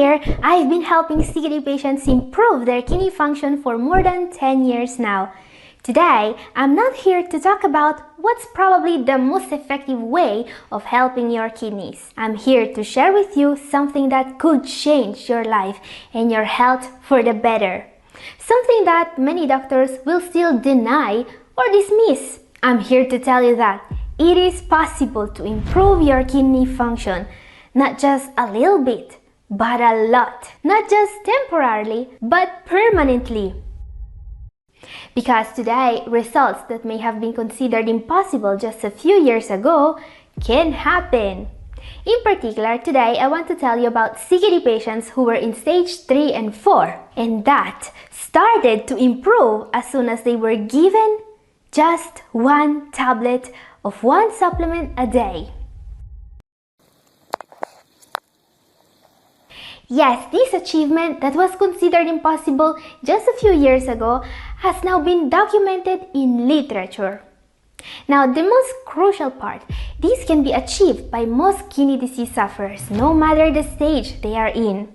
here, I've been helping CKD patients improve their kidney function for more than 10 years now. Today, I'm not here to talk about what's probably the most effective way of helping your kidneys. I'm here to share with you something that could change your life and your health for the better. Something that many doctors will still deny or dismiss. I'm here to tell you that it is possible to improve your kidney function, not just a little bit, but a lot. Not just temporarily, but permanently. Because today, results that may have been considered impossible just a few years ago can happen. In particular, today I want to tell you about CKD patients who were in stage 3 and 4 and that started to improve as soon as they were given just one tablet of one supplement a day. Yes, this achievement that was considered impossible just a few years ago has now been documented in literature. Now, the most crucial part, this can be achieved by most kidney disease sufferers, no matter the stage they are in.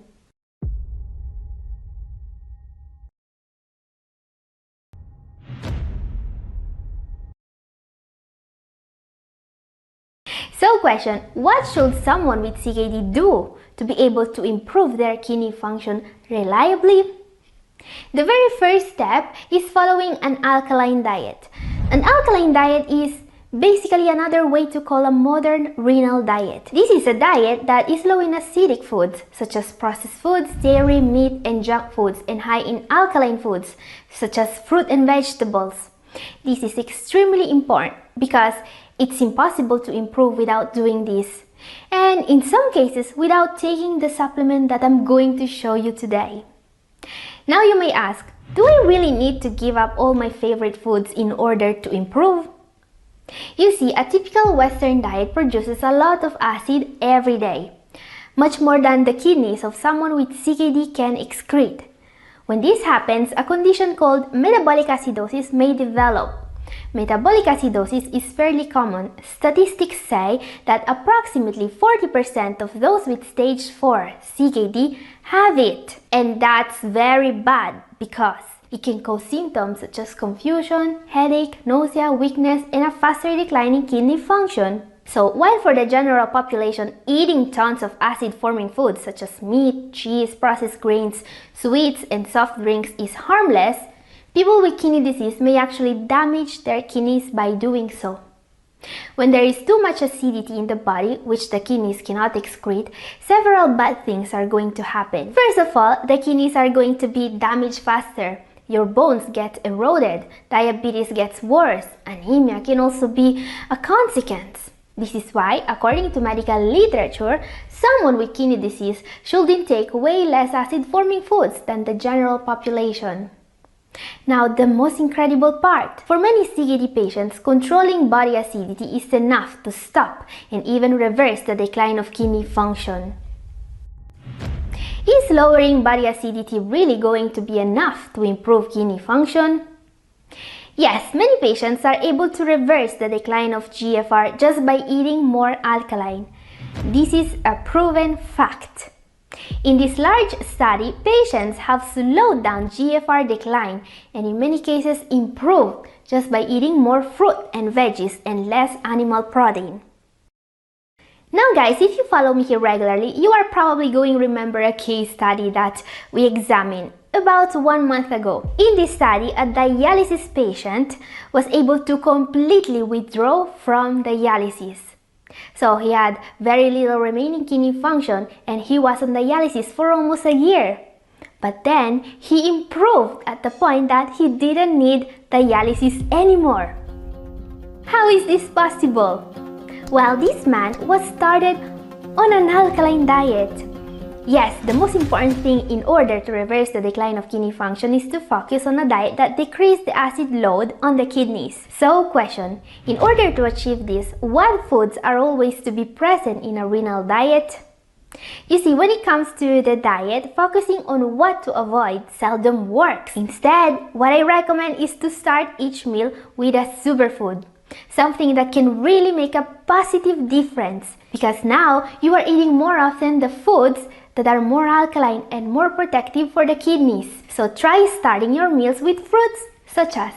So question, what should someone with CKD do to be able to improve their kidney function reliably? The very first step is following an alkaline diet. An alkaline diet is basically another way to call a modern renal diet. This is a diet that is low in acidic foods such as processed foods, dairy, meat, and junk foods, and high in alkaline foods such as fruit and vegetables. This is extremely important because it's impossible to improve without doing this, and in some cases without taking the supplement that I'm going to show you today. Now you may ask, do I really need to give up all my favorite foods in order to improve? You see, a typical Western diet produces a lot of acid every day, much more than the kidneys of someone with CKD can excrete. When this happens, a condition called metabolic acidosis may develop. Metabolic acidosis is fairly common. Statistics say that approximately 40% of those with stage 4 CKD have it. And that's very bad because it can cause symptoms such as confusion, headache, nausea, weakness, and a faster decline in kidney function. So while for the general population, eating tons of acid-forming foods such as meat, cheese, processed grains, sweets, and soft drinks is harmless, people with kidney disease may actually damage their kidneys by doing so. When there is too much acidity in the body, which the kidneys cannot excrete, several bad things are going to happen. First of all, the kidneys are going to be damaged faster. Your bones get eroded, diabetes gets worse, anemia can also be a consequence. This is why, according to medical literature, someone with kidney disease should intake way less acid-forming foods than the general population. Now, the most incredible part. For many CKD patients, controlling body acidity is enough to stop and even reverse the decline of kidney function. Is lowering body acidity really going to be enough to improve kidney function? Yes, many patients are able to reverse the decline of GFR just by eating more alkaline. This is a proven fact. In this large study, patients have slowed down GFR decline and in many cases improved just by eating more fruit and veggies and less animal protein. Now guys, if you follow me here regularly, you are probably going to remember a case study that we examined about 1 month ago. In this study, a dialysis patient was able to completely withdraw from dialysis. So he had very little remaining kidney function and he was on dialysis for almost a year. But then he improved at the point that he didn't need dialysis anymore. How is this possible? Well, this man was started on an alkaline diet. Yes, the most important thing in order to reverse the decline of kidney function is to focus on a diet that decreases the acid load on the kidneys. So, question, in order to achieve this, what foods are always to be present in a renal diet? You see, when it comes to the diet, focusing on what to avoid seldom works. Instead, what I recommend is to start each meal with a superfood. Something that can really make a positive difference because now you are eating more often the foods that are more alkaline and more protective for the kidneys. So try starting your meals with fruits such as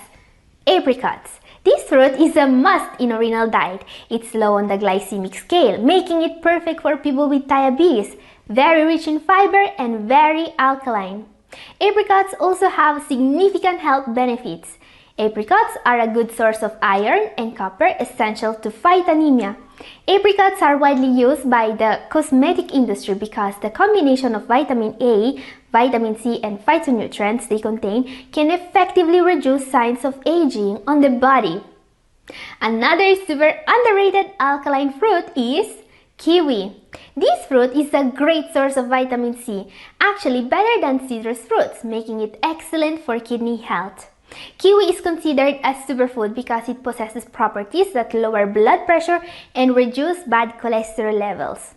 apricots. This fruit is a must in a renal diet. It's low on the glycemic scale, making it perfect for people with diabetes, very rich in fiber and very alkaline. Apricots also have significant health benefits. Apricots are a good source of iron and copper essential to fight anemia. Apricots are widely used by the cosmetic industry because the combination of vitamin A, vitamin C, and phytonutrients they contain can effectively reduce signs of aging on the body. Another super underrated alkaline fruit is kiwi. This fruit is a great source of vitamin C, actually better than citrus fruits, making it excellent for kidney health. Kiwi is considered a superfood because it possesses properties that lower blood pressure and reduce bad cholesterol levels.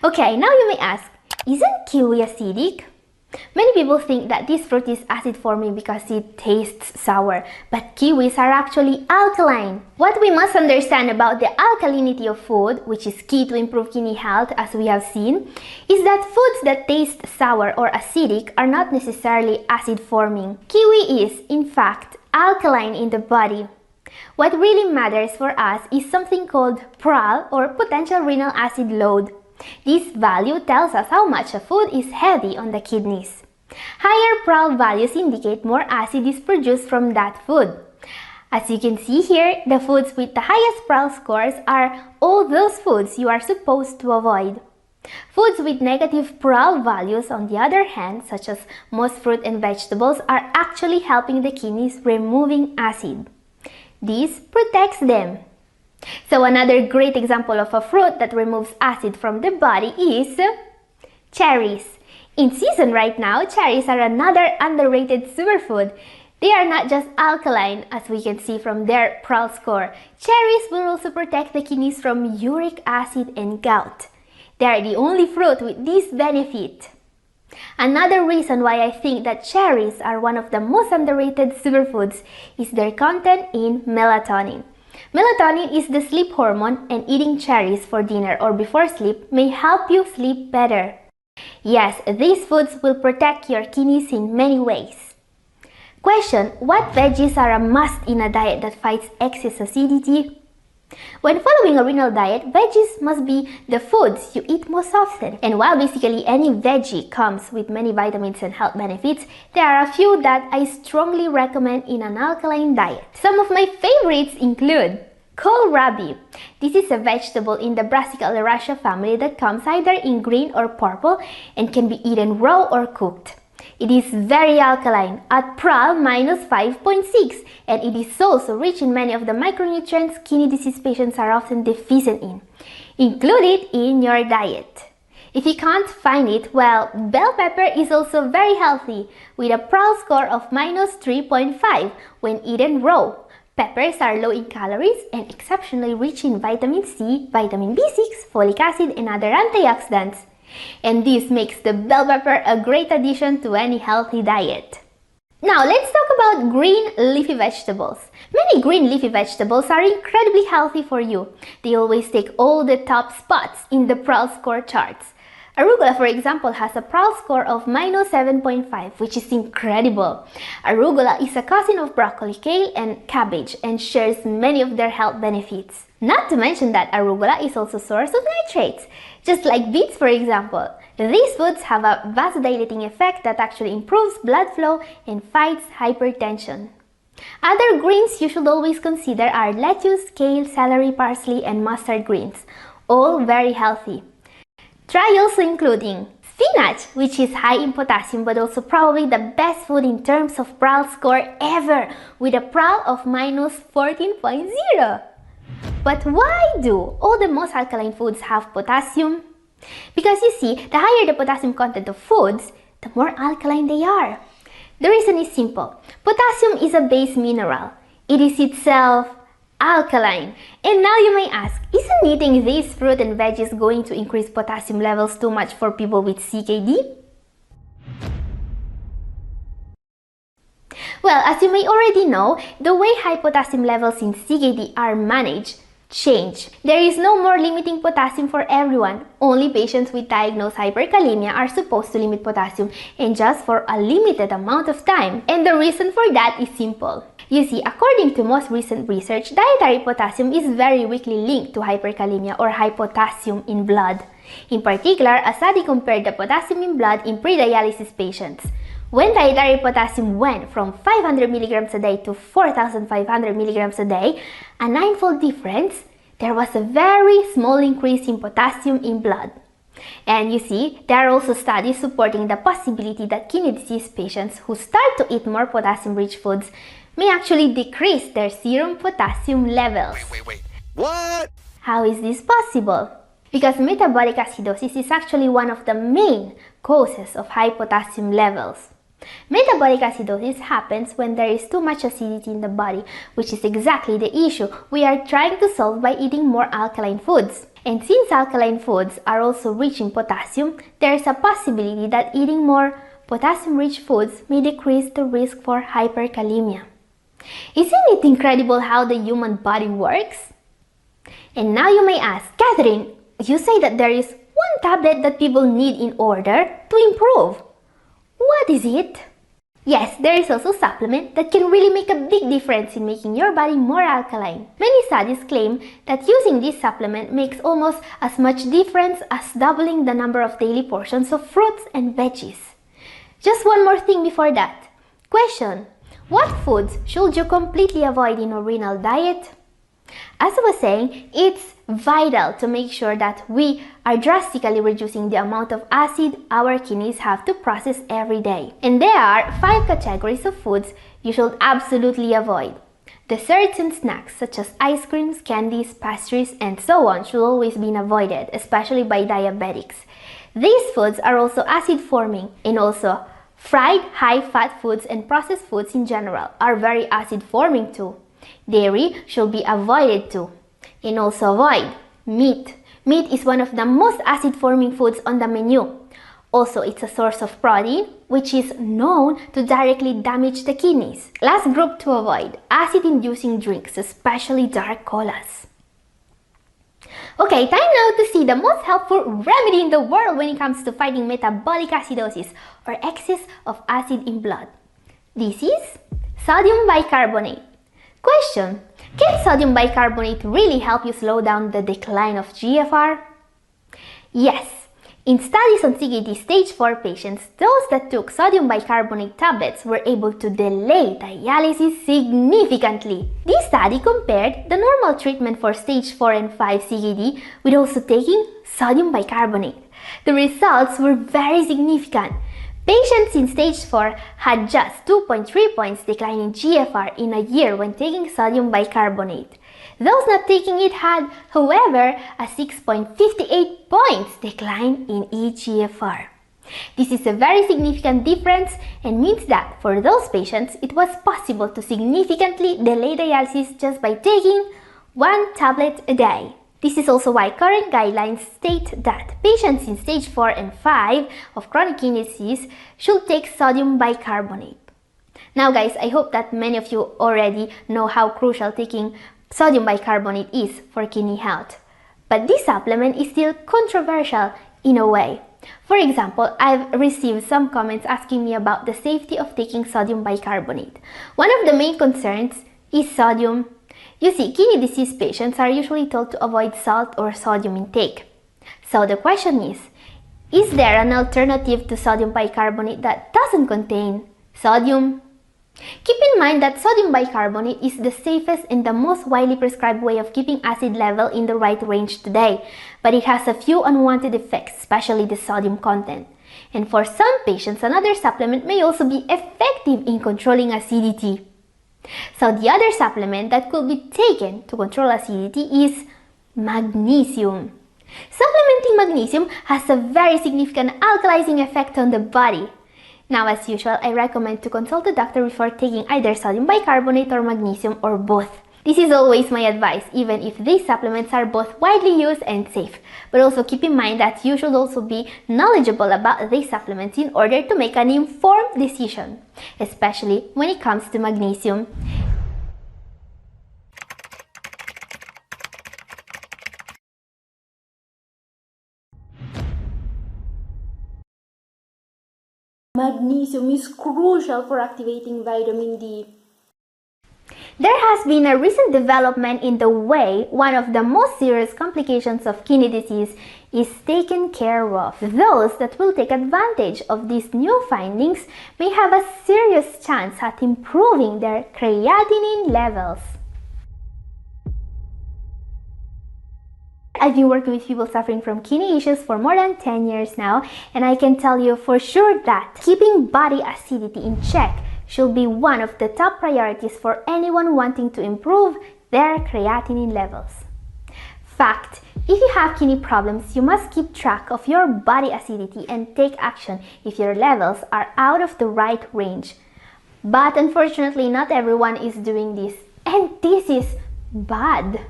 Okay, now you may ask, isn't kiwi acidic? Many people think that this fruit is acid forming because it tastes sour, but kiwis are actually alkaline. What we must understand about the alkalinity of food, which is key to improve kidney health as we have seen, is that foods that taste sour or acidic are not necessarily acid forming. Kiwi is, in fact, alkaline in the body. What really matters for us is something called PRAL, or potential renal acid load. This value tells us how much a food is heavy on the kidneys. Higher PRAL values indicate more acid is produced from that food. As you can see here, the foods with the highest PRAL scores are all those foods you are supposed to avoid. Foods with negative PRAL values, on the other hand, such as most fruit and vegetables, are actually helping the kidneys removing acid. This protects them. So another great example of a fruit that removes acid from the body is cherries. In season right now, cherries are another underrated superfood. They are not just alkaline, as we can see from their PRAL score. Cherries will also protect the kidneys from uric acid and gout. They are the only fruit with this benefit. Another reason why I think that cherries are one of the most underrated superfoods is their content in melatonin. Melatonin is the sleep hormone, and eating cherries for dinner or before sleep may help you sleep better. Yes, these foods will protect your kidneys in many ways. Question: what veggies are a must in a diet that fights excess acidity? When following a renal diet, veggies must be the foods you eat most often. And while basically any veggie comes with many vitamins and health benefits, there are a few that I strongly recommend in an alkaline diet. Some of my favorites include kohlrabi. This is a vegetable in the Brassicales family that comes either in green or purple and can be eaten raw or cooked. It is very alkaline at PRAL -5.6, and it is also rich in many of the micronutrients kidney disease patients are often deficient in. Include it in your diet. If you can't find it, well, bell pepper is also very healthy with a PRAL score of -3.5 when eaten raw. Peppers are low in calories and exceptionally rich in vitamin C, vitamin B6, folic acid, and other antioxidants. And this makes the bell pepper a great addition to any healthy diet. Now let's talk about green leafy vegetables. Many green leafy vegetables are incredibly healthy for you. They always take all the top spots in the PRAL score charts. Arugula, for example, has a PRAL score of -7.5, which is incredible. Arugula is a cousin of broccoli, kale, and cabbage and shares many of their health benefits. Not to mention that arugula is also a source of nitrates, just like beets, for example. These foods have a vasodilating effect that actually improves blood flow and fights hypertension. Other greens you should always consider are lettuce, kale, celery, parsley, and mustard greens, all very healthy. Try also including spinach, which is high in potassium but also probably the best food in terms of PRAL score ever, with a PRAL of -14.0. But why do all the most alkaline foods have potassium? Because you see, the higher the potassium content of foods, the more alkaline they are. The reason is simple. Potassium is a base mineral. It is itself alkaline. And now you may ask, isn't eating this fruit and veggies going to increase potassium levels too much for people with CKD? Well, as you may already know, the way high potassium levels in CKD are managed change. There is no more limiting potassium for everyone. Only patients with diagnosed hyperkalemia are supposed to limit potassium, and just for a limited amount of time. And the reason for that is simple. You see, according to most recent research, dietary potassium is very weakly linked to hyperkalemia or high potassium in blood. In particular, a study compared the potassium in blood in pre-dialysis patients. When dietary potassium went from 500 mg a day to 4,500 mg a day, a 9-fold difference, there was a very small increase in potassium in blood. And you see, there are also studies supporting the possibility that kidney disease patients who start to eat more potassium-rich foods may actually decrease their serum potassium levels. Wait. What? How is this possible? Because metabolic acidosis is actually one of the main causes of high potassium levels. Metabolic acidosis happens when there is too much acidity in the body, which is exactly the issue we are trying to solve by eating more alkaline foods. And since alkaline foods are also rich in potassium, there is a possibility that eating more potassium-rich foods may decrease the risk for hyperkalemia. Isn't it incredible how the human body works? And now you may ask, Catherine, you say that there is one tablet that people need in order to improve. What is it? Yes, there is also a supplement that can really make a big difference in making your body more alkaline. Many studies claim that using this supplement makes almost as much difference as doubling the number of daily portions of fruits and veggies. Just one more thing before that. Question: what foods should you completely avoid in a renal diet? As I was saying, it's vital to make sure that we are drastically reducing the amount of acid our kidneys have to process every day. And there are 5 categories of foods you should absolutely avoid. Desserts and snacks such as ice creams, candies, pastries, and so on should always be avoided, especially by diabetics. These foods are also acid-forming, and also fried, high-fat foods and processed foods in general are very acid-forming too. Dairy should be avoided too. And also avoid meat. Meat is one of the most acid-forming foods on the menu. Also, it's a source of protein, which is known to directly damage the kidneys. Last group to avoid: acid-inducing drinks, especially dark colas. Okay, time now to see the most helpful remedy in the world when it comes to fighting metabolic acidosis or excess of acid in blood. This is sodium bicarbonate. Question: can sodium bicarbonate really help you slow down the decline of GFR? Yes. In studies on CKD stage 4 patients, those that took sodium bicarbonate tablets were able to delay dialysis significantly. This study compared the normal treatment for stage 4 and 5 CKD with also taking sodium bicarbonate. The results were very significant. Patients in stage 4 had just 2.3 points decline in GFR in a year when taking sodium bicarbonate. Those not taking it had, however, a 6.58 points decline in eGFR. This is a very significant difference and means that for those patients, it was possible to significantly delay dialysis just by taking 1 tablet a day. This is also why current guidelines state that patients in stage 4 and 5 of chronic kidney disease should take sodium bicarbonate. Now guys, I hope that many of you already know how crucial taking sodium bicarbonate is for kidney health. But this supplement is still controversial in a way. For example, I've received some comments asking me about the safety of taking sodium bicarbonate. One of the main concerns is sodium. You see, kidney disease patients are usually told to avoid salt or sodium intake. So the question is there an alternative to sodium bicarbonate that doesn't contain sodium? Keep in mind that sodium bicarbonate is the safest and the most widely prescribed way of keeping acid level in the right range today, but it has a few unwanted effects, especially the sodium content. And for some patients, another supplement may also be effective in controlling acidity. So the other supplement that could be taken to control acidity is magnesium. Supplementing magnesium has a very significant alkalizing effect on the body. Now, as usual, I recommend to consult a doctor before taking either sodium bicarbonate or magnesium or both. This is always my advice, even if these supplements are both widely used and safe. But also keep in mind that you should also be knowledgeable about these supplements in order to make an informed decision, especially when it comes to magnesium. Magnesium is crucial for activating vitamin D. There has been a recent development in the way one of the most serious complications of kidney disease is taken care of. Those that will take advantage of these new findings may have a serious chance at improving their creatinine levels. I've been working with people suffering from kidney issues for more than 10 years now, and I can tell you for sure that keeping body acidity in check should be one of the top priorities for anyone wanting to improve their creatinine levels. Fact: if you have kidney problems, you must keep track of your body acidity and take action if your levels are out of the right range. But unfortunately, not everyone is doing this, and this is bad.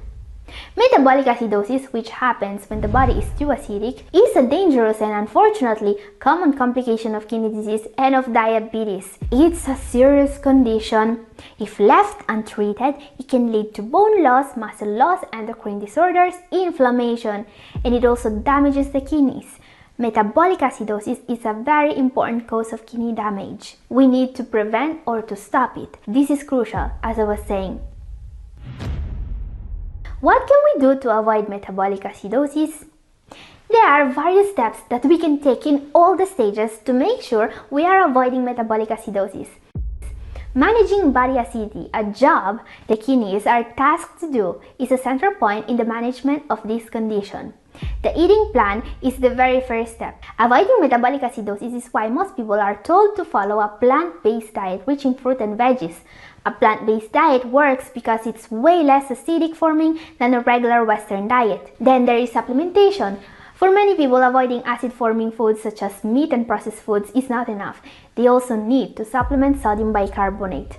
Metabolic acidosis, which happens when the body is too acidic, is a dangerous and unfortunately common complication of kidney disease and of diabetes. It's a serious condition. If left untreated, it can lead to bone loss, muscle loss, endocrine disorders, inflammation, and it also damages the kidneys. Metabolic acidosis is a very important cause of kidney damage. We need to prevent or to stop it. This is crucial, as I was saying. What can we do to avoid metabolic acidosis? There are various steps that we can take in all the stages to make sure we are avoiding metabolic acidosis. Managing body acidity, a job the kidneys are tasked to do, is a central point in the management of this condition. The eating plan is the very first step. Avoiding metabolic acidosis is why most people are told to follow a plant-based diet rich in fruit and veggies. A plant-based diet works because it's way less acidic forming than a regular Western diet. Then there is supplementation. For many people, avoiding acid-forming foods such as meat and processed foods is not enough. They also need to supplement sodium bicarbonate.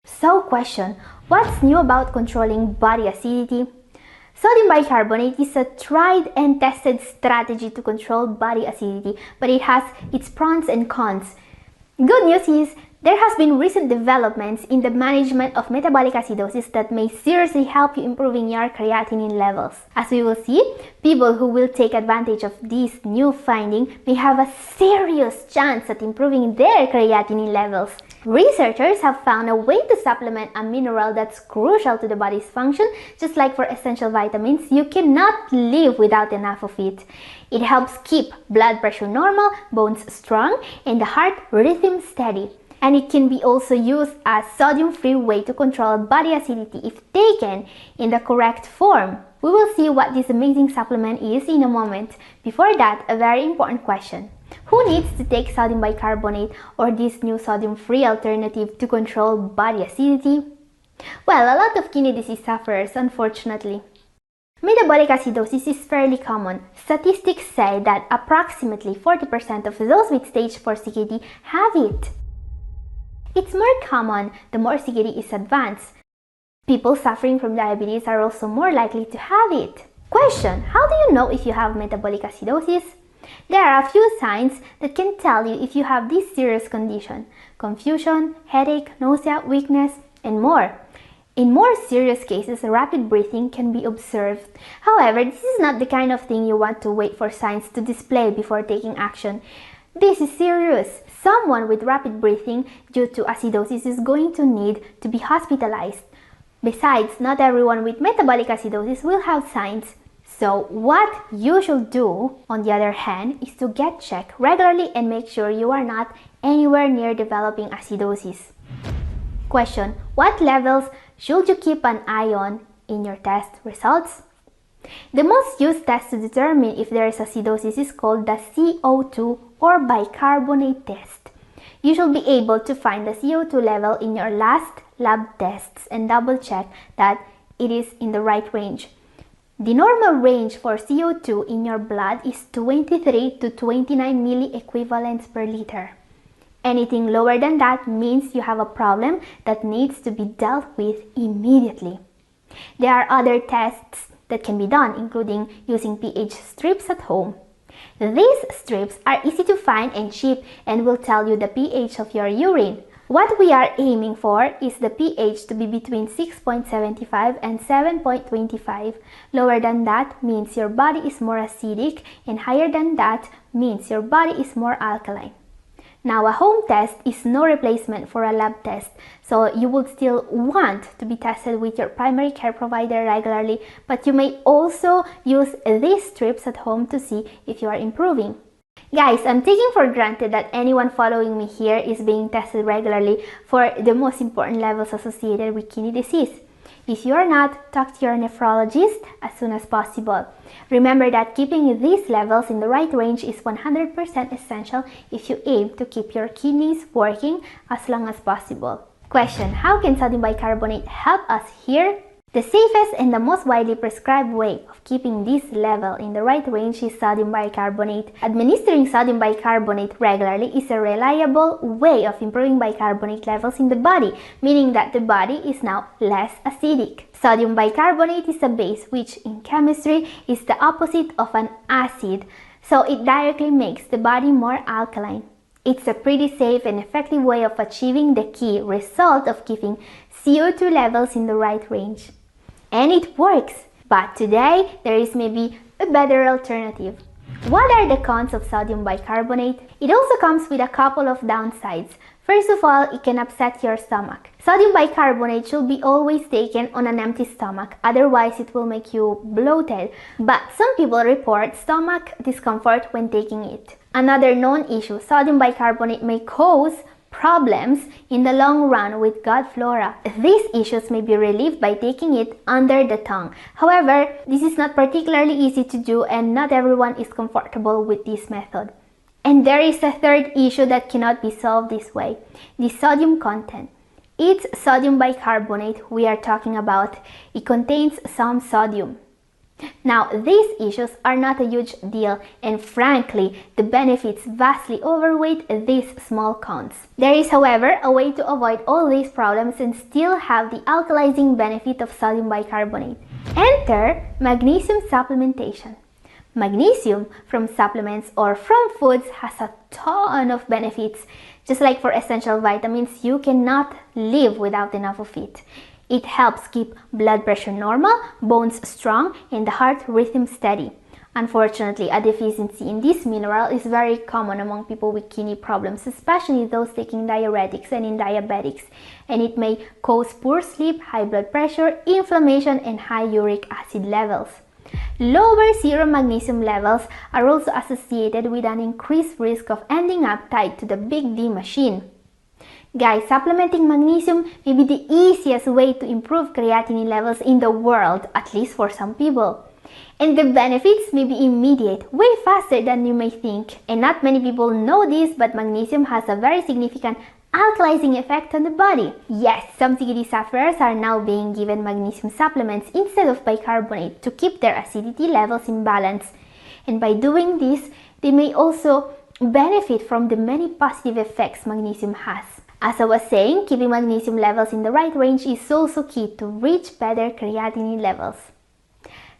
So question, what's new about controlling body acidity? Sodium bicarbonate is a tried and tested strategy to control body acidity, but it has its pros and cons. Good news is, there has been recent developments in the management of metabolic acidosis that may seriously help you improving your creatinine levels. As we will see, people who will take advantage of this new finding may have a serious chance at improving their creatinine levels. Researchers have found a way to supplement a mineral that's crucial to the body's function. Just like for essential vitamins, you cannot live without enough of it. It helps keep blood pressure normal, bones strong, and the heart rhythm steady. And it can be also used as sodium-free way to control body acidity if taken in the correct form. We will see what this amazing supplement is in a moment. Before that, a very important question. Who needs to take sodium bicarbonate or this new sodium-free alternative to control body acidity? Well, a lot of kidney disease sufferers, unfortunately. Metabolic acidosis is fairly common. Statistics say that approximately 40% of those with stage 4 CKD have it. It's more common the more CKD is advanced. People suffering from diabetes are also more likely to have it. Question: how do you know if you have metabolic acidosis? There are a few signs that can tell you if you have this serious condition: confusion, headache, nausea, weakness, and more. In more serious cases, rapid breathing can be observed. However, this is not the kind of thing you want to wait for signs to display before taking action. This is serious. Someone with rapid breathing due to acidosis is going to need to be hospitalized. Besides, not everyone with metabolic acidosis will have signs. So what you should do, on the other hand, is to get checked regularly and make sure you are not anywhere near developing acidosis. Question: what levels should you keep an eye on in your test results? The most used test to determine if there is acidosis is called the CO2 or bicarbonate test. You should be able to find the CO2 level in your last lab tests and double check that it is in the right range. The normal range for CO2 in your blood is 23 to 29 milliequivalents per liter. Anything lower than that means you have a problem that needs to be dealt with immediately. There are other tests that can be done, including using pH strips at home. These strips are easy to find and cheap and will tell you the pH of your urine. What we are aiming for is the pH to be between 6.75 and 7.25. Lower than that means your body is more acidic, and higher than that means your body is more alkaline. Now, a home test is no replacement for a lab test, so you would still want to be tested with your primary care provider regularly, but you may also use these strips at home to see if you are improving. Guys, I'm taking for granted that anyone following me here is being tested regularly for the most important levels associated with kidney disease. If you are not, talk to your nephrologist as soon as possible. Remember that keeping these levels in the right range is 100% essential if you aim to keep your kidneys working as long as possible. Question: how can sodium bicarbonate help us here? The safest and the most widely prescribed way of keeping this level in the right range is sodium bicarbonate. Administering sodium bicarbonate regularly is a reliable way of improving bicarbonate levels in the body, meaning that the body is now less acidic. Sodium bicarbonate is a base which in chemistry is the opposite of an acid, so it directly makes the body more alkaline. It's a pretty safe and effective way of achieving the key result of keeping CO2 levels in the right range. And it works! But today, there is maybe a better alternative. What are the cons of sodium bicarbonate? It also comes with a couple of downsides. First of all, it can upset your stomach. Sodium bicarbonate should be always taken on an empty stomach, otherwise it will make you bloated. But some people report stomach discomfort when taking it. Another known issue, sodium bicarbonate may cause problems in the long run with gut flora. These issues may be relieved by taking it under the tongue. However, this is not particularly easy to do and not everyone is comfortable with this method. And there is a third issue that cannot be solved this way: the sodium content. It's sodium bicarbonate we are talking about. It contains some sodium. Now, these issues are not a huge deal, and frankly, the benefits vastly overweight these small cons. There is, however, a way to avoid all these problems and still have the alkalizing benefit of sodium bicarbonate. Enter magnesium supplementation. Magnesium from supplements or from foods has a ton of benefits. Just like for essential vitamins, you cannot live without enough of it. It helps keep blood pressure normal, bones strong, and the heart rhythm steady. Unfortunately, a deficiency in this mineral is very common among people with kidney problems, especially those taking diuretics and in diabetics, and it may cause poor sleep, high blood pressure, inflammation, and high uric acid levels. Lower serum magnesium levels are also associated with an increased risk of ending up tied to the big D machine. Guys, supplementing magnesium may be the easiest way to improve creatinine levels in the world, at least for some people. And the benefits may be immediate, way faster than you may think. And not many people know this, but magnesium has a very significant alkalizing effect on the body. Yes, some CKD sufferers are now being given magnesium supplements instead of bicarbonate to keep their acidity levels in balance. And by doing this, they may also benefit from the many positive effects magnesium has. As I was saying, keeping magnesium levels in the right range is also key to reach better creatinine levels.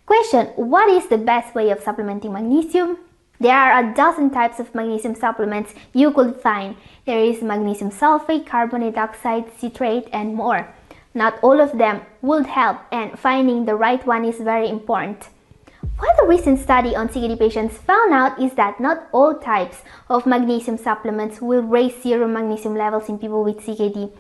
Question: what is the best way of supplementing magnesium? There are a dozen types of magnesium supplements you could find. There is magnesium sulfate, carbonate dioxide, citrate, and more. Not all of them would help, and finding the right one is very important. What a recent study on CKD patients found out is that not all types of magnesium supplements will raise serum magnesium levels in people with CKD.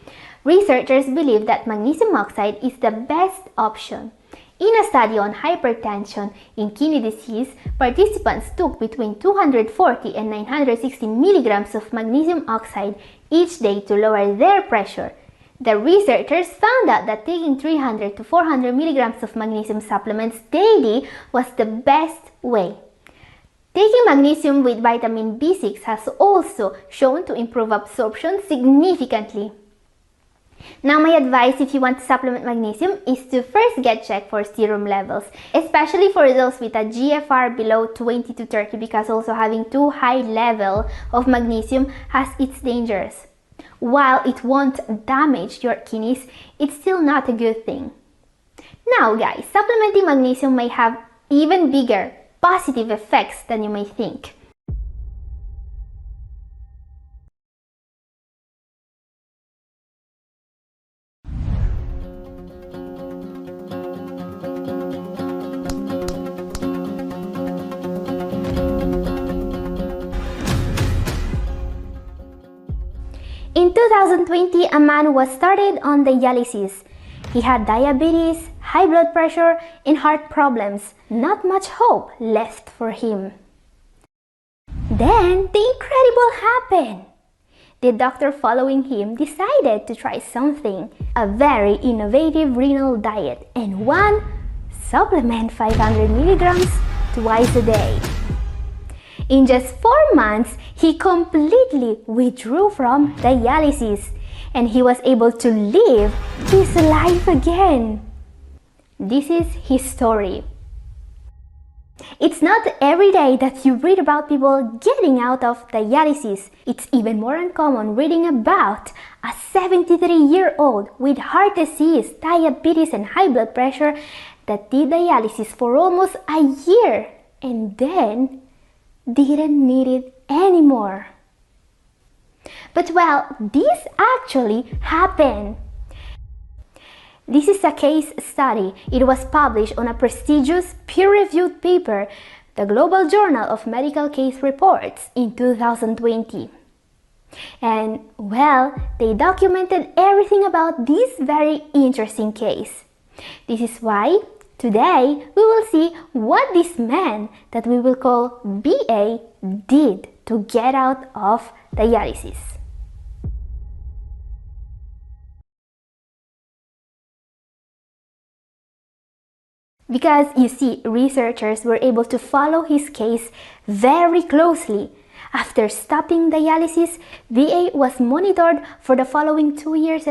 Researchers believe that magnesium oxide is the best option. In a study on hypertension in kidney disease, participants took between 240 and 960 milligrams of magnesium oxide each day to lower their pressure. The researchers found out that taking 300 to 400 milligrams of magnesium supplements daily was the best way. Taking magnesium with vitamin B6 has also shown to improve absorption significantly. Now, my advice if you want to supplement magnesium is to first get checked for serum levels, especially for those with a GFR below 20 to 30, because also having too high level of magnesium has its dangers. While it won't damage your kidneys, it's still not a good thing. Now guys, supplementing magnesium may have even bigger positive effects than you may think. In 2020, a man was started on dialysis. He had diabetes, high blood pressure, and heart problems. Not much hope left for him. Then, the incredible happened. The doctor following him decided to try something, a very innovative renal diet, and one, supplement 500 milligrams twice a day. In just 4 months, he completely withdrew from dialysis, and he was able to live his life again. This is his story. It's not every day that you read about people getting out of dialysis. It's even more uncommon reading about a 73-year-old with heart disease, diabetes, and high blood pressure that did dialysis for almost a year and then didn't need it anymore. But well, this actually happened. This is a case study. It was published on a prestigious peer-reviewed paper, the Global Journal of Medical Case Reports, in 2020. And well, they documented everything about this very interesting case. This is why today we will see what this man that we will call BA did to get out of dialysis. Because you see, researchers were able to follow his case very closely. After stopping dialysis, BA was monitored for the following 2.5 years.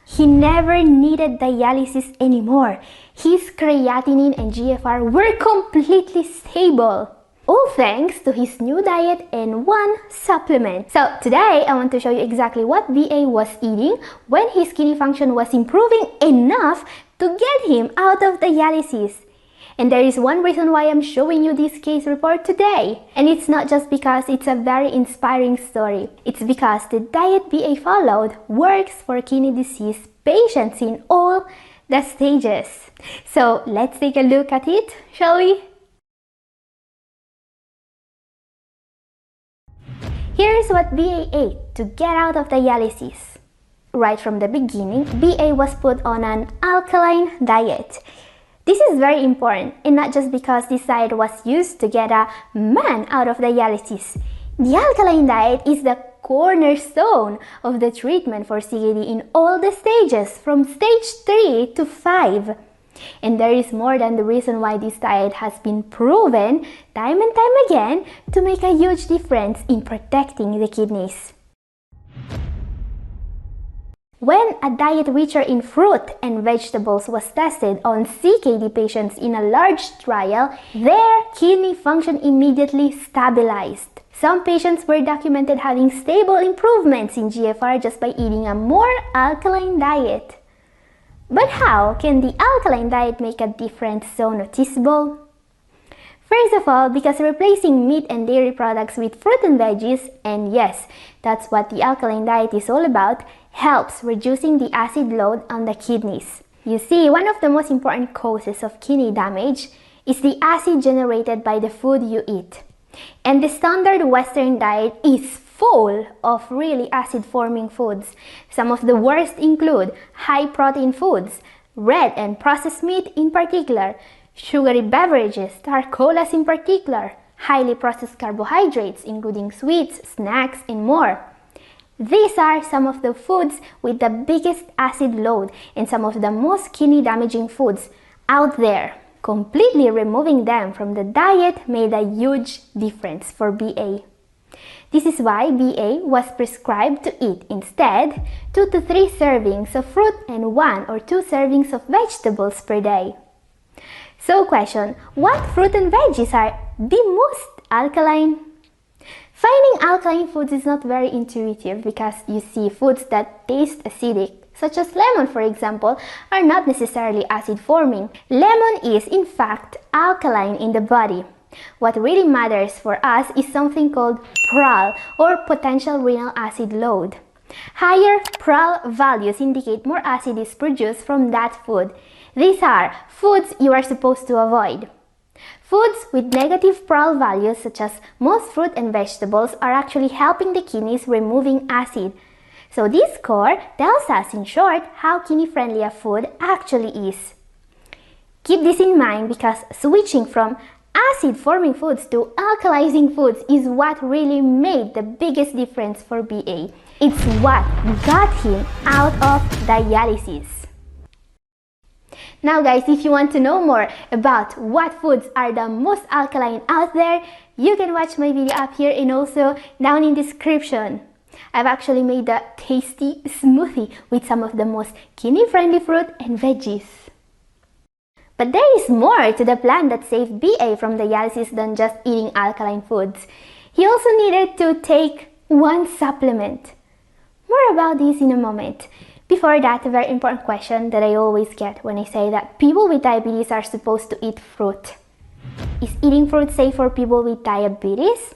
He never needed dialysis anymore. His creatinine and GFR were completely stable. All thanks to his new diet and one supplement. So today, I want to show you exactly what BA was eating when his kidney function was improving enough to get him out of dialysis. And there is one reason why I'm showing you this case report today. And it's not just because it's a very inspiring story. It's because the diet BA followed works for kidney disease patients in all the stages. So let's take a look at it, shall we? Here's what BA ate to get out of dialysis. Right from the beginning, BA was put on an alkaline diet. This is very important, and not just because this diet was used to get a man out of dialysis. The alkaline diet is the cornerstone of the treatment for CKD in all the stages, from stage 3 to 5. And there is more than the reason why this diet has been proven time and time again to make a huge difference in protecting the kidneys. When a diet richer in fruit and vegetables was tested on CKD patients in a large trial, their kidney function immediately stabilized. Some patients were documented having stable improvements in GFR just by eating a more alkaline diet. But how can the alkaline diet make a difference so noticeable? First of all, because replacing meat and dairy products with fruit and veggies, and yes, that's what the alkaline diet is all about, helps reducing the acid load on the kidneys. You see, one of the most important causes of kidney damage is the acid generated by the food you eat. And the standard Western diet is full of really acid-forming foods. Some of the worst include high-protein foods, red and processed meat in particular, sugary beverages, colas in particular, highly processed carbohydrates including sweets, snacks, and more. These are some of the foods with the biggest acid load and some of the most kidney-damaging foods out there. Completely removing them from the diet made a huge difference for BA. This is why BA was prescribed to eat instead 2 to 3 servings of fruit and 1 or 2 servings of vegetables per day. So question, what fruit and veggies are the most alkaline? Finding alkaline foods is not very intuitive because you see foods that taste acidic, such as lemon for example, are not necessarily acid forming. Lemon is in fact alkaline in the body. What really matters for us is something called PRAL or potential renal acid load. Higher PRAL values indicate more acid is produced from that food. These are foods you are supposed to avoid. Foods with negative PRAL values such as most fruit and vegetables are actually helping the kidneys removing acid. So this score tells us in short how kidney-friendly a food actually is. Keep this in mind because switching from acid-forming foods to alkalizing foods is what really made the biggest difference for BA. It's what got him out of dialysis. Now guys, if you want to know more about what foods are the most alkaline out there, you can watch my video up here and also down in description. I've actually made a tasty smoothie with some of the most kidney-friendly fruit and veggies. But there is more to the plan that saved BA from dialysis than just eating alkaline foods. He also needed to take one supplement. More about this in a moment. Before that, a very important question that I always get when I say that people with diabetes are supposed to eat fruit. Is eating fruit safe for people with diabetes?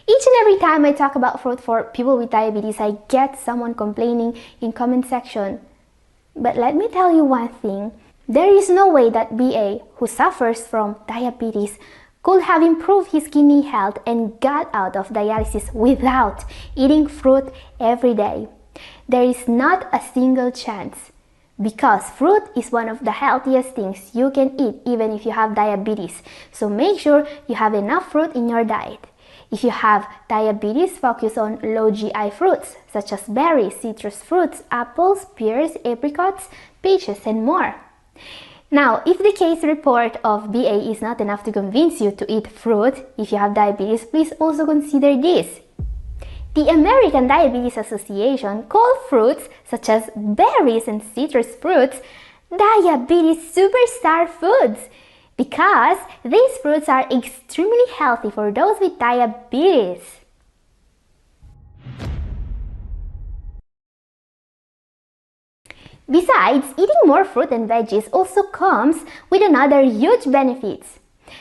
Each and every time I talk about fruit for people with diabetes, I get someone complaining in comment section. But let me tell you one thing. There is no way that BA, who suffers from diabetes, could have improved his kidney health and got out of dialysis without eating fruit every day. There is not a single chance, because fruit is one of the healthiest things you can eat even if you have diabetes. So make sure you have enough fruit in your diet. If you have diabetes, focus on low GI fruits such as berries, citrus fruits, apples, pears, apricots, peaches, and more. Now, if the case report of BA is not enough to convince you to eat fruit if you have diabetes, please also consider this. The American Diabetes Association called fruits such as berries and citrus fruits diabetes superstar foods because these fruits are extremely healthy for those with diabetes. Besides, eating more fruit and veggies also comes with another huge benefits.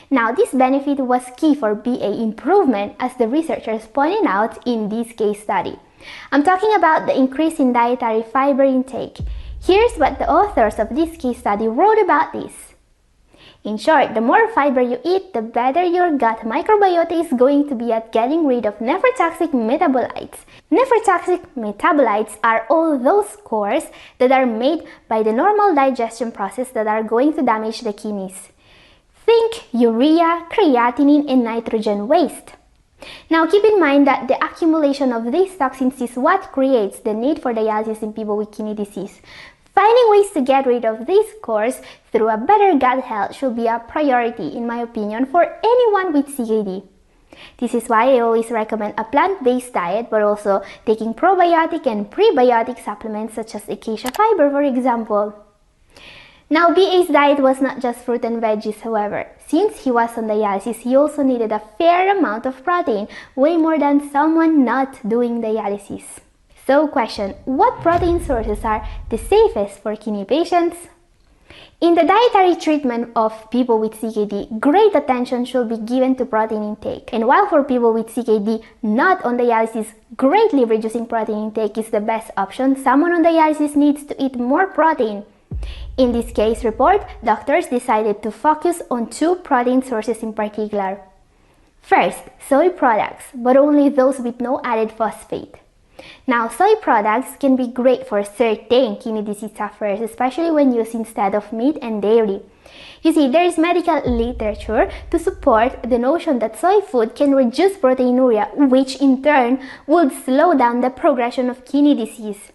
Now, this benefit was key for BA improvement as the researchers pointed out in this case study. I'm talking about the increase in dietary fiber intake. Here's what the authors of this case study wrote about this. In short, the more fiber you eat, the better your gut microbiota is going to be at getting rid of nephrotoxic metabolites. Nephrotoxic metabolites are all those spores that are made by the normal digestion process that are going to damage the kidneys. Think urea, creatinine, and nitrogen waste. Now keep in mind that the accumulation of these toxins is what creates the need for dialysis in people with kidney disease. Finding ways to get rid of these scores through a better gut health should be a priority, in my opinion, for anyone with CKD. This is why I always recommend a plant-based diet, but also taking probiotic and prebiotic supplements such as acacia fiber, for example. Now, BA's diet was not just fruit and veggies, however. Since he was on dialysis, he also needed a fair amount of protein, way more than someone not doing dialysis. So question, what protein sources are the safest for kidney patients? In the dietary treatment of people with CKD, great attention should be given to protein intake. And while for people with CKD not on dialysis, greatly reducing protein intake is the best option, someone on dialysis needs to eat more protein. In this case report, doctors decided to focus on two protein sources in particular. First, soy products, but only those with no added phosphate. Now, soy products can be great for certain kidney disease sufferers, especially when used instead of meat and dairy. You see, there is medical literature to support the notion that soy food can reduce proteinuria, which in turn would slow down the progression of kidney disease.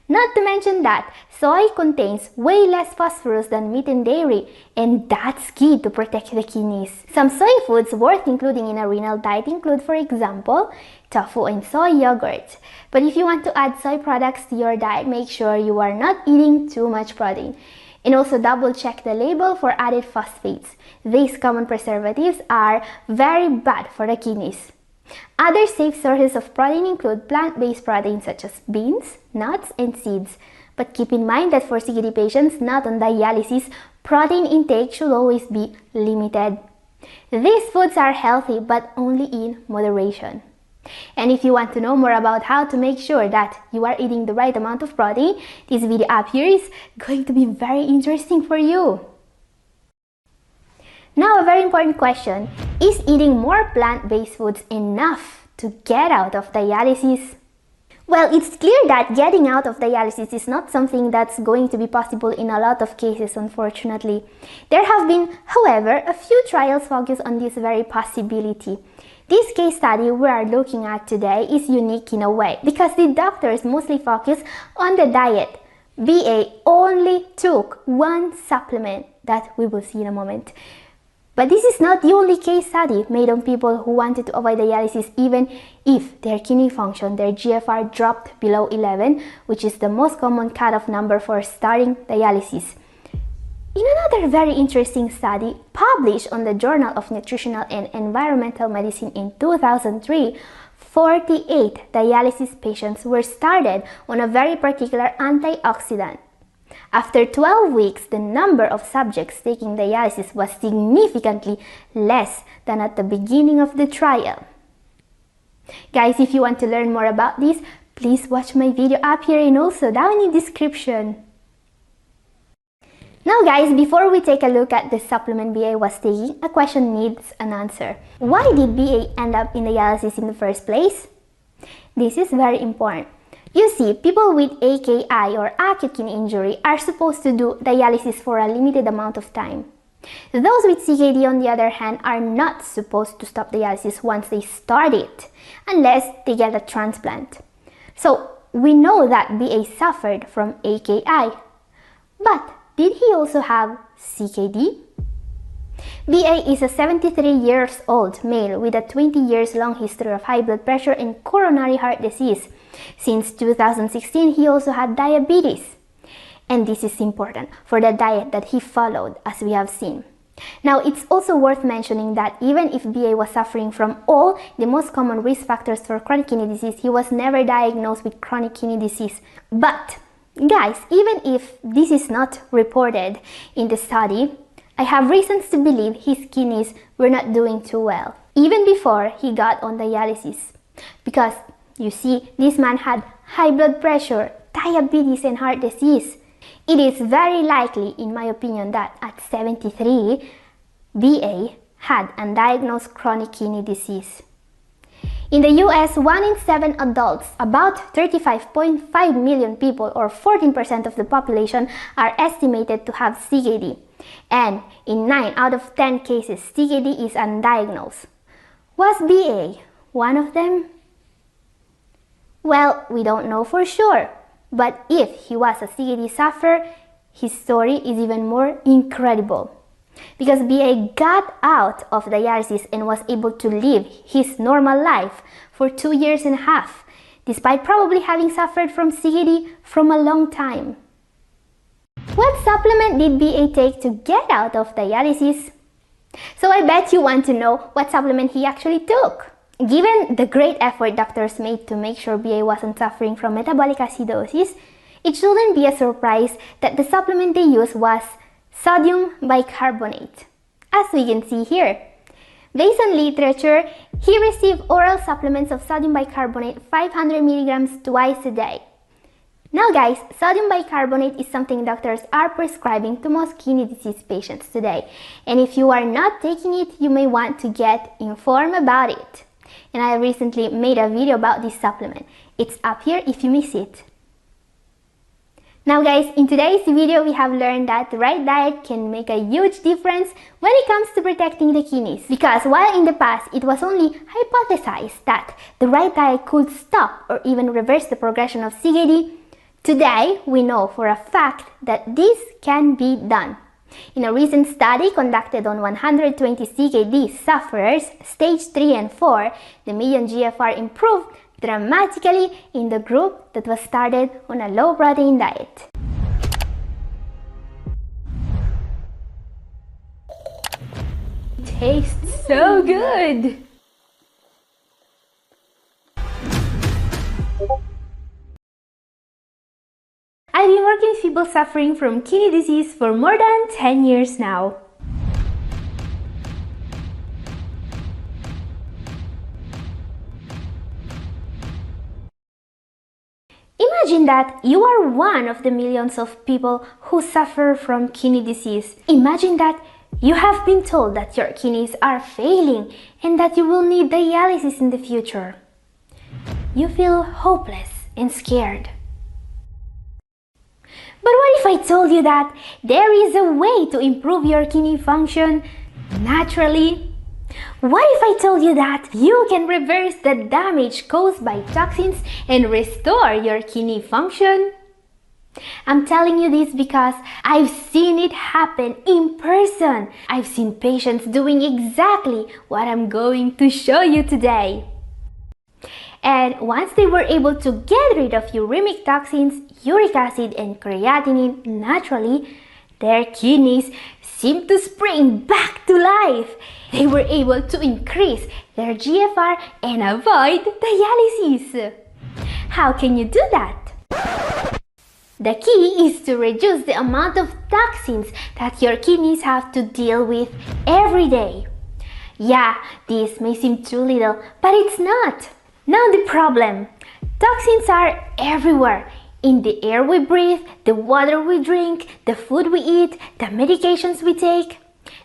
Not to mention that soy contains way less phosphorus than meat and dairy, and that's key to protect the kidneys. Some soy foods worth including in a renal diet include, for example, tofu and soy yogurt. But if you want to add soy products to your diet, make sure you are not eating too much protein. And also double check the label for added phosphates. These common preservatives are very bad for the kidneys. Other safe sources of protein include plant-based proteins such as beans, nuts, and seeds. But keep in mind that for CKD patients not on dialysis, protein intake should always be limited. These foods are healthy but only in moderation. And if you want to know more about how to make sure that you are eating the right amount of protein, this video up here is going to be very interesting for you. Now, a very important question, is eating more plant-based foods enough to get out of dialysis? Well, it's clear that getting out of dialysis is not something that's going to be possible in a lot of cases, unfortunately. There have been, however, a few trials focused on this very possibility. This case study we are looking at today is unique in a way because the doctors mostly focus on the diet. BA only took one supplement that we will see in a moment. But this is not the only case study made on people who wanted to avoid dialysis even if their kidney function, their GFR, dropped below 11, which is the most common cutoff number for starting dialysis. In another very interesting study published on the Journal of Nutritional and Environmental Medicine in 2003, 48 dialysis patients were started on a very particular antioxidant. After 12 weeks, the number of subjects taking dialysis was significantly less than at the beginning of the trial. Guys, if you want to learn more about this, please watch my video up here and also down in the description. Now guys, before we take a look at the supplement BA was taking, a question needs an answer. Why did BA end up in dialysis in the first place? This is very important. You see, people with AKI or acute kidney injury are supposed to do dialysis for a limited amount of time. Those with CKD, on the other hand, are not supposed to stop dialysis once they start it, unless they get a transplant. So, we know that BA suffered from AKI. But, did he also have CKD? BA is a 73 years old male with a 20 years long history of high blood pressure and coronary heart disease. Since 2016, he also had diabetes. And this is important for the diet that he followed, as we have seen. Now, it's also worth mentioning that even if BA was suffering from all the most common risk factors for chronic kidney disease, he was never diagnosed with chronic kidney disease. But, guys, even if this is not reported in the study, I have reasons to believe his kidneys were not doing too well, even before he got on dialysis. Because, you see, this man had high blood pressure, diabetes and heart disease. It is very likely, in my opinion, that at 73, BA had undiagnosed chronic kidney disease. In the US, 1 in 7 adults, about 35.5 million people or 14% of the population, are estimated to have CKD. And in 9 out of 10 cases, CKD is undiagnosed. Was BA one of them? Well, we don't know for sure. But if he was a CKD sufferer, his story is even more incredible. Because BA got out of dialysis and was able to live his normal life for 2.5 years, despite probably having suffered from CKD from a long time. What supplement did BA take to get out of dialysis? So I bet you want to know what supplement he actually took. Given the great effort doctors made to make sure BA wasn't suffering from metabolic acidosis, it shouldn't be a surprise that the supplement they used was sodium bicarbonate, as we can see here. Based on literature, he received oral supplements of sodium bicarbonate 500 milligrams twice a day. Now guys, sodium bicarbonate is something doctors are prescribing to most kidney disease patients today. And if you are not taking it, you may want to get informed about it. And I recently made a video about this supplement. It's up here if you miss it. Now guys, in today's video we have learned that the right diet can make a huge difference when it comes to protecting the kidneys. Because while in the past it was only hypothesized that the right diet could stop or even reverse the progression of CKD, today we know for a fact that this can be done. In a recent study conducted on 120 CKD sufferers, stage 3 and 4, the median GFR improved dramatically in the group that was started on a low-protein diet. It tastes so good! I've been working with people suffering from kidney disease for more than 10 years now. Imagine that you are one of the millions of people who suffer from kidney disease. Imagine that you have been told that your kidneys are failing and that you will need dialysis in the future. You feel hopeless and scared. But what if I told you that there is a way to improve your kidney function naturally? What if I told you that you can reverse the damage caused by toxins and restore your kidney function? I'm telling you this because I've seen it happen in person. I've seen patients doing exactly what I'm going to show you today. And once they were able to get rid of uremic toxins, uric acid, and creatinine naturally, their kidneys seemed to spring back to life. They were able to increase their GFR and avoid dialysis. How can you do that? The key is to reduce the amount of toxins that your kidneys have to deal with every day. Yeah, this may seem too little, but it's not. Now the problem. Toxins are everywhere. In the air we breathe, the water we drink, the food we eat, the medications we take.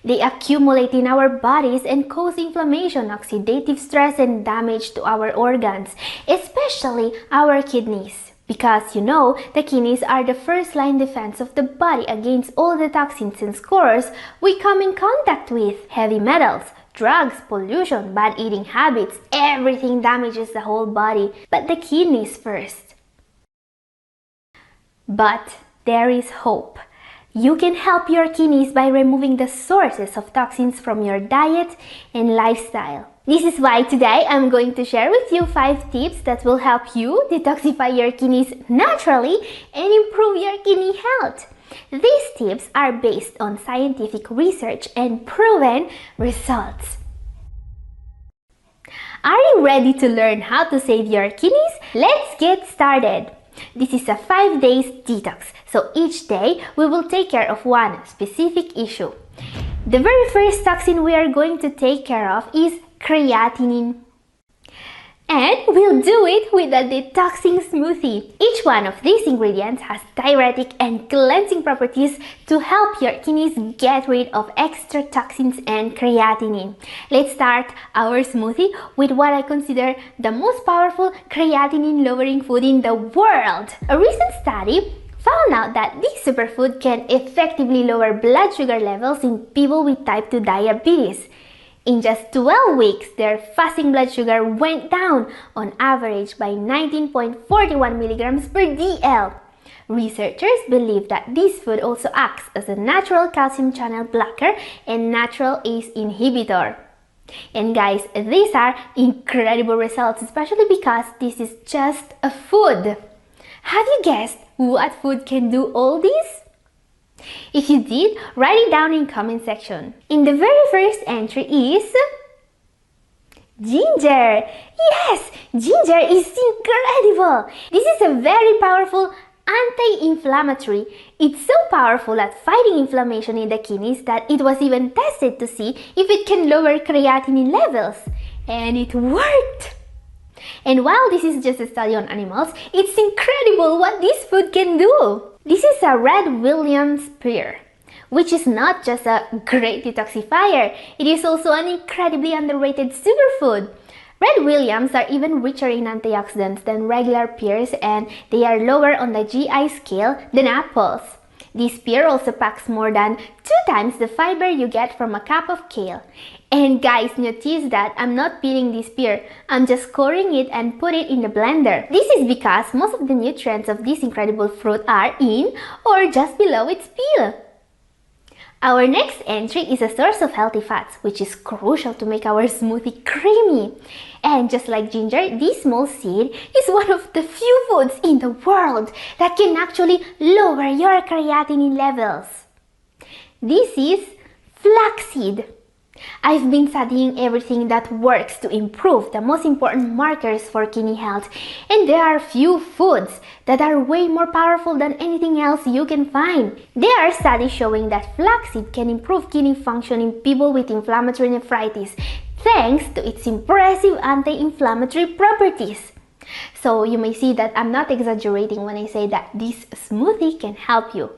They accumulate in our bodies and cause inflammation, oxidative stress, and damage to our organs, especially our kidneys. Because you know, the kidneys are the first line defense of the body against all the toxins and scores we come in contact with. Heavy metals, drugs, pollution, bad eating habits, everything damages the whole body, but the kidneys first. But there is hope. You can help your kidneys by removing the sources of toxins from your diet and lifestyle. This is why today I'm going to share with you 5 tips that will help you detoxify your kidneys naturally and improve your kidney health. These tips are based on scientific research and proven results. Are you ready to learn how to save your kidneys? Let's get started. This is a 5 days detox, so each day we will take care of one specific issue. The very first toxin we are going to take care of is creatinine. And we'll do it with a detoxing smoothie. Each one of these ingredients has diuretic and cleansing properties to help your kidneys get rid of extra toxins and creatinine. Let's start our smoothie with what I consider the most powerful creatinine-lowering food in the world. A recent study found out that this superfood can effectively lower blood sugar levels in people with type 2 diabetes. In just 12 weeks, their fasting blood sugar went down on average by 19.41 milligrams per DL. Researchers believe that this food also acts as a natural calcium channel blocker and natural ACE inhibitor. And guys, these are incredible results, especially because this is just a food. Have you guessed what food can do all this? If you did, write it down in comment section. In the very first entry is ginger. Yes, ginger is incredible. This is a very powerful anti-inflammatory. It's so powerful at fighting inflammation in the kidneys that it was even tested to see if it can lower creatinine levels. And it worked. And while this is just a study on animals, it's incredible what this food can do. This is a red Williams pear, which is not just a great detoxifier, it is also an incredibly underrated superfood. Red Williams are even richer in antioxidants than regular pears, and they are lower on the GI scale than apples. This pear also packs more than 2 times the fiber you get from a cup of kale. And guys, notice that I'm not peeling this pear, I'm just coring it and put it in the blender. This is because most of the nutrients of this incredible fruit are in or just below its peel. Our next entry is a source of healthy fats, which is crucial to make our smoothie creamy. And just like ginger, this small seed is one of the few foods in the world that can actually lower your creatinine levels. This is flaxseed. I've been studying everything that works to improve the most important markers for kidney health, and there are few foods that are way more powerful than anything else you can find. There are studies showing that flaxseed can improve kidney function in people with inflammatory nephritis, thanks to its impressive anti-inflammatory properties. So you may see that I'm not exaggerating when I say that this smoothie can help you.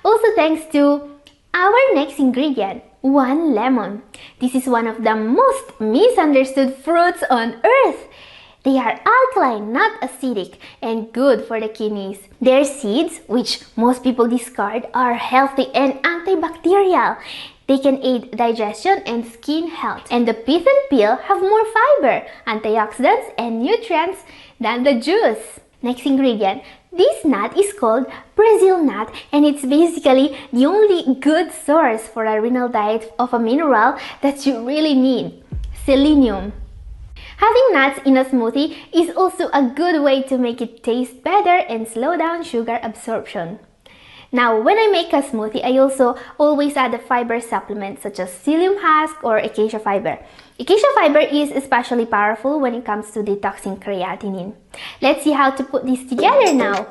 Also thanks to our next ingredient, 1 lemon. This is one of the most misunderstood fruits on earth. They are alkaline, not acidic, and good for the kidneys. Their seeds, which most people discard, are healthy and antibacterial. They can aid digestion and skin health. And the pith and peel have more fiber, antioxidants, and nutrients than the juice. Next ingredient. This nut is called Brazil nut, and it's basically the only good source for a renal diet of a mineral that you really need, selenium. Having nuts in a smoothie is also a good way to make it taste better and slow down sugar absorption. Now, when I make a smoothie, I also always add a fiber supplement such as psyllium husk or acacia fiber. Acacia fiber is especially powerful when it comes to detoxing creatinine. Let's see how to put this together now.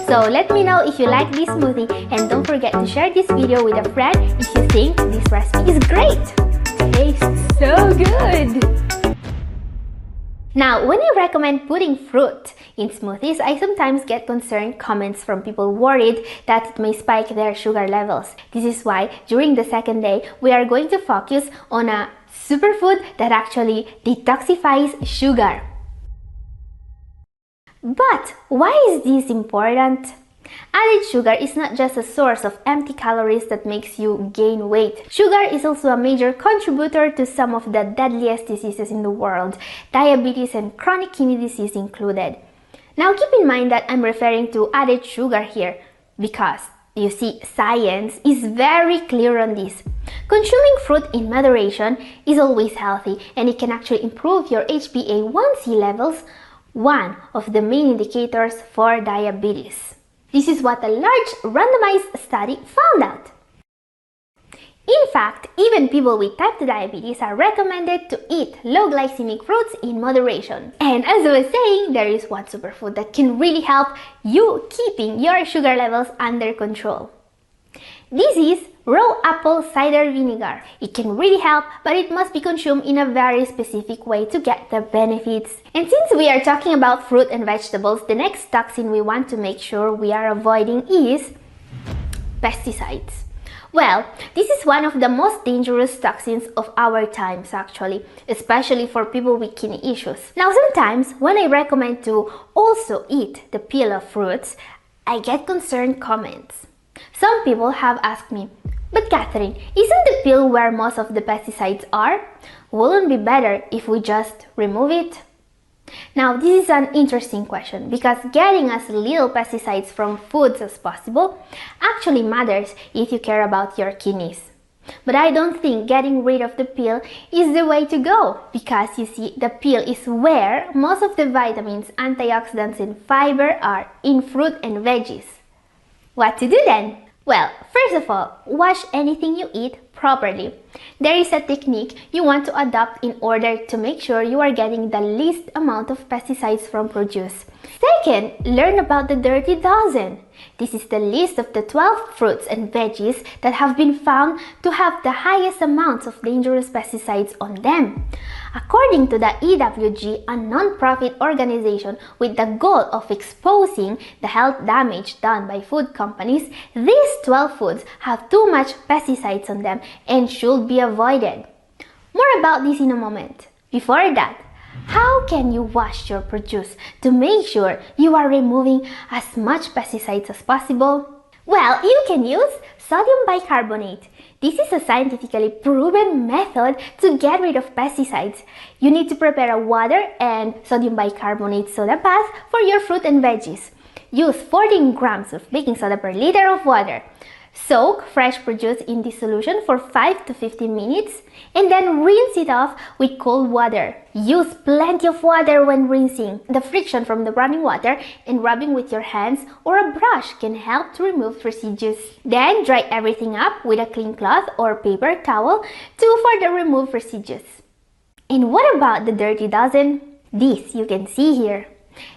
So let me know if you like this smoothie, and don't forget to share this video with a friend if you think this recipe is great. Tastes so good! Now, when I recommend putting fruit in smoothies, I sometimes get concerned comments from people worried that it may spike their sugar levels. This is why during the second day, we are going to focus on a superfood that actually detoxifies sugar. But why is this important? Added sugar is not just a source of empty calories that makes you gain weight. Sugar is also a major contributor to some of the deadliest diseases in the world, diabetes and chronic kidney disease included. Now keep in mind that I'm referring to added sugar here because, you see, science is very clear on this. Consuming fruit in moderation is always healthy, and it can actually improve your HbA1c levels, one of the main indicators for diabetes. This is what a large randomized study found out. In fact, even people with type 2 diabetes are recommended to eat low glycemic fruits in moderation. And as I was saying, there is one superfood that can really help you keeping your sugar levels under control. This is raw apple cider vinegar. It can really help, but it must be consumed in a very specific way to get the benefits. And since we are talking about fruit and vegetables, the next toxin we want to make sure we are avoiding is pesticides. Well, this is one of the most dangerous toxins of our times actually, especially for people with kidney issues. Now sometimes when I recommend to also eat the peel of fruits, I get concerned comments. Some people have asked me, "But Catherine, isn't the peel where most of the pesticides are? Wouldn't it be better if we just remove it?" Now this is an interesting question because getting as little pesticides from foods as possible actually matters if you care about your kidneys. But I don't think getting rid of the peel is the way to go because you see, the peel is where most of the vitamins, antioxidants and fiber are in fruit and veggies. What to do then? Well, first of all, wash anything you eat properly. There is a technique you want to adopt in order to make sure you are getting the least amount of pesticides from produce. Second, learn about the dirty dozen. This is the list of the 12 fruits and veggies that have been found to have the highest amounts of dangerous pesticides on them. According to the EWG, a non-profit organization with the goal of exposing the health damage done by food companies, these 12 foods have too much pesticides on them and should be avoided. More about this in a moment. Before that, how can you wash your produce to make sure you are removing as much pesticides as possible? Well, you can use sodium bicarbonate. This is a scientifically proven method to get rid of pesticides. You need to prepare a water and sodium bicarbonate soda bath for your fruit and veggies. Use 14 grams of baking soda per liter of water. Soak fresh produce in this solution for 5 to 15 minutes and then rinse it off with cold water. Use plenty of water when rinsing. The friction from the running water and rubbing with your hands or a brush can help to remove residues. Then dry everything up with a clean cloth or paper towel to further remove residues. And what about the dirty dozen? This you can see here.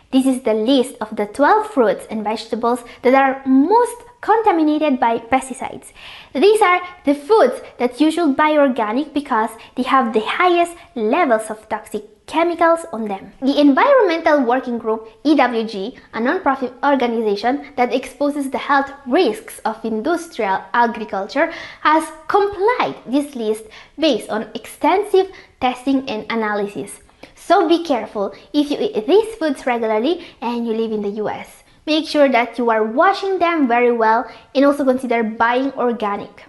This is the list of the 12 fruits and vegetables that are most contaminated by pesticides. These are the foods that you should buy organic because they have the highest levels of toxic chemicals on them. The Environmental Working Group, EWG, a non-profit organization that exposes the health risks of industrial agriculture, has complied this list based on extensive testing and analysis. So be careful if you eat these foods regularly and you live in the US. Make sure that you are washing them very well and also consider buying organic.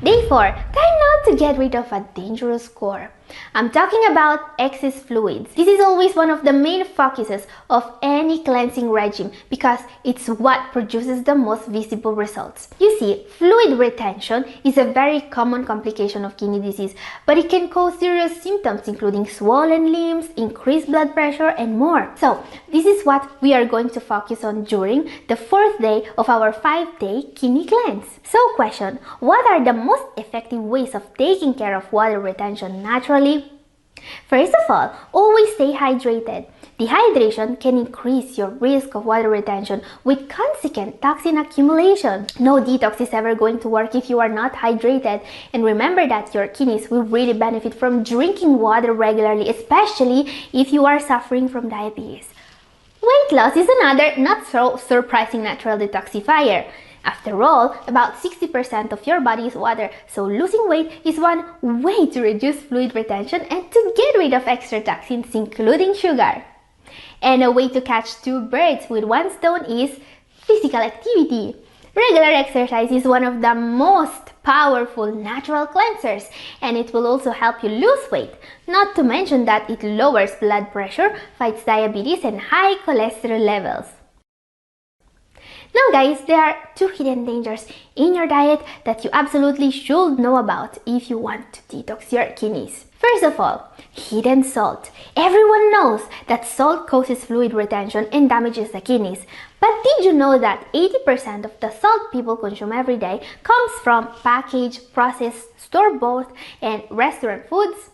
Day 4. Time now to get rid of a dangerous core. I'm talking about excess fluids. This is always one of the main focuses of any cleansing regime because it's what produces the most visible results. You see, fluid retention is a very common complication of kidney disease, but it can cause serious symptoms including swollen limbs, increased blood pressure, and more. So, this is what we are going to focus on during the 4th day of our 5-day kidney cleanse. So, question, what are the most effective ways of taking care of water retention naturally? First of all, always stay hydrated. Dehydration can increase your risk of water retention with consequent toxin accumulation. No detox is ever going to work if you are not hydrated. And remember that your kidneys will really benefit from drinking water regularly, especially if you are suffering from diabetes. Weight loss is another not so surprising natural detoxifier. After all, about 60% of your body is water, so losing weight is one way to reduce fluid retention and to get rid of extra toxins, including sugar. And a way to catch 2 birds with 1 stone is physical activity. Regular exercise is one of the most powerful natural cleansers, and it will also help you lose weight, not to mention that it lowers blood pressure, fights diabetes and high cholesterol levels. Now guys, there are 2 hidden dangers in your diet that you absolutely should know about if you want to detox your kidneys. First of all, hidden salt. Everyone knows that salt causes fluid retention and damages the kidneys. But did you know that 80% of the salt people consume every day comes from packaged, processed, store-bought, and restaurant foods?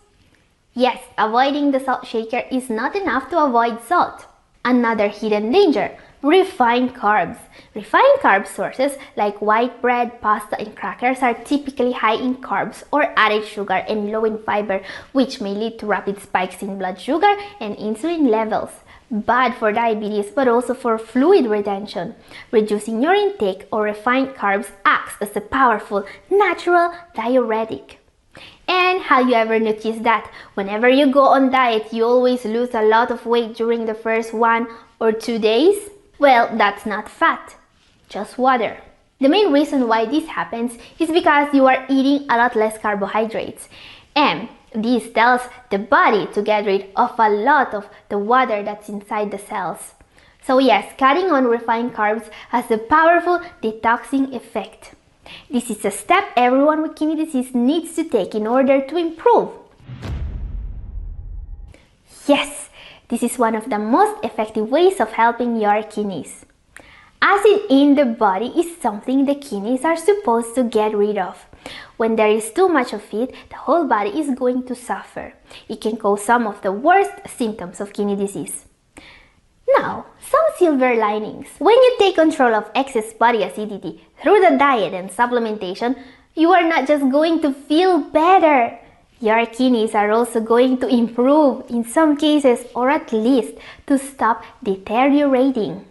Yes, avoiding the salt shaker is not enough to avoid salt. Another hidden danger. Refined carbs. Refined carb sources like white bread, pasta, and crackers are typically high in carbs or added sugar and low in fiber, which may lead to rapid spikes in blood sugar and insulin levels. Bad for diabetes but also for fluid retention. Reducing your intake of refined carbs acts as a powerful natural diuretic. And have you ever noticed that whenever you go on diet, you always lose a lot of weight during the first 1 or 2 days? Well, that's not fat, just water. The main reason why this happens is because you are eating a lot less carbohydrates. And this tells the body to get rid of a lot of the water that's inside the cells. So yes, cutting on refined carbs has a powerful detoxing effect. This is a step everyone with kidney disease needs to take in order to improve. Yes, this is one of the most effective ways of helping your kidneys. Acid in the body is something the kidneys are supposed to get rid of. When there is too much of it, the whole body is going to suffer. It can cause some of the worst symptoms of kidney disease. Now, some silver linings. When you take control of excess body acidity through the diet and supplementation, you are not just going to feel better. Your kidneys are also going to improve in some cases, or at least to stop deteriorating.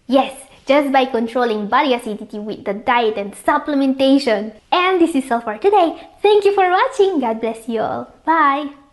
Yes, just by controlling body acidity with the diet and supplementation. And this is all for today. Thank you for watching. God bless you all. Bye!